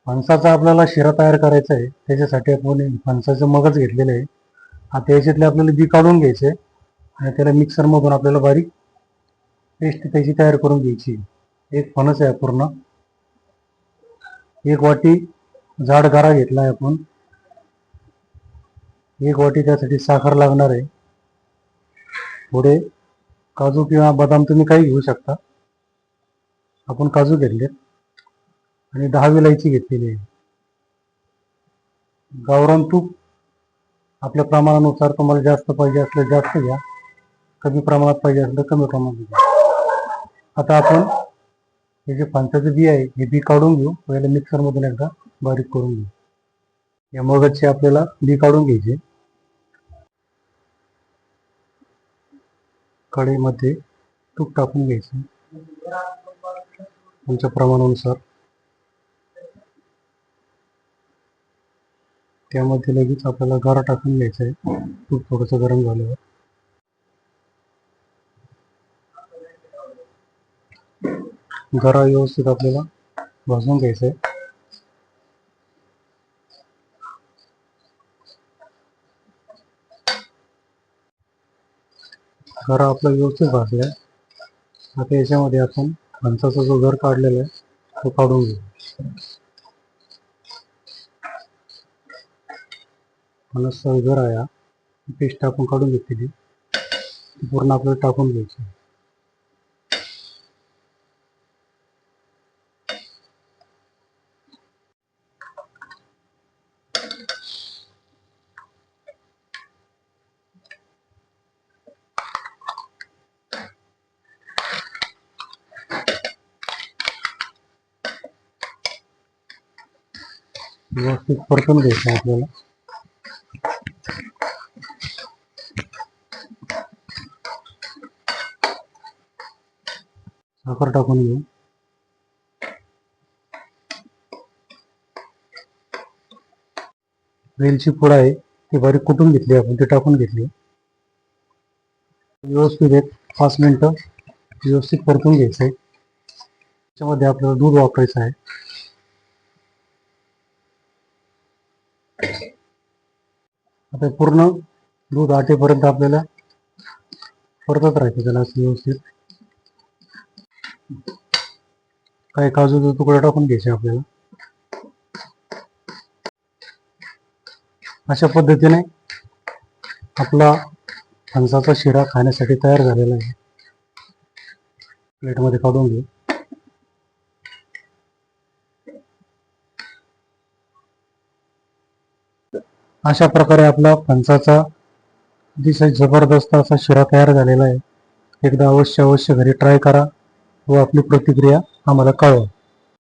फणसाचा आपल्याला शिरा तयार करायचा आहे. त्याच्यासाठी आपण फणसाचं मगच घेतलेलं आहे. आता याच्यातले आपल्याला बी काढून घ्यायचे आणि त्याला मिक्सरमधून आपल्याला बारीक पेस्ट त्याची तयार करून घ्यायची. एक फणस आहे पूर्ण. एक वाटी जाड गारा घेतला आहे आपण. एक वाटी त्यासाठी साखर लागणार आहे. थोडे काजू किंवा बदाम तुम्ही काही घेऊ शकता. आपण काजू घेतलेत आणि 10 विलायची घेतलेली आहे. गावरान तूप आपल्या प्रमाणानुसार, तुम्हाला जास्त पाहिजे असलं जास्त घ्या, कमी प्रमाणात पाहिजे असलं कमी प्रमाणात घ्या. आता आपण हे जे फणसाचं बी आहे हे बी काढून घेऊ. पहिला मिक्सरमधून एकदा बारीक करून घेऊ. या मगजचे आपल्याला बी काढून घ्यायचे. कढईमध्ये तूप टाकून घ्यायचं तुमच्या प्रमाणानुसार. त्यामध्ये लगेच आपल्याला गारा टाकून घ्यायचा आहे. तूप थोडंसं गरम झाल्यावर गारा व्यवस्थित आपल्याला भाजून घ्यायचा आहे. गारा आपला व्यवस्थित भाजला. आता याच्यामध्ये आपण फणसाचा जो गर काढलेला आहे तो काढून घेऊ. फणसाचा गर आहे, पेस्ट आपण काढून घेतलेली पूर्ण आपल्याला टाकून घ्यायची. व्यवस्थित परतून घ्यायचं आपल्याला. साखर टाकून घेऊ. वेलची पूड आहे ती बारीक कुटून घेतली आपण, ती टाकून घेतली. व्यवस्थित एक 5 मिनिटं व्यवस्थित परतून घ्यायचं आहे. त्याच्यामध्ये आपल्याला दूध वापरायचं आहे. आता पूर्ण दूध आटेपर्यंत आपल्याला परतत राहायचं त्याला व्यवस्थित. काही काजूचे तुकडे टाकून घ्यायचे आपल्याला. अशा पद्धतीने आपला फणसाचा शिरा खाण्यासाठी तयार झालेला आहे. प्लेटमध्ये काढून घेऊ. अशा प्रकारे आपला फणसाचा अतिशय जबरदस्त असा शिरा तयार झालेला आहे. एकदा अवश्य घरी ट्राय करा व आपली प्रतिक्रिया आम्हाला कळवा.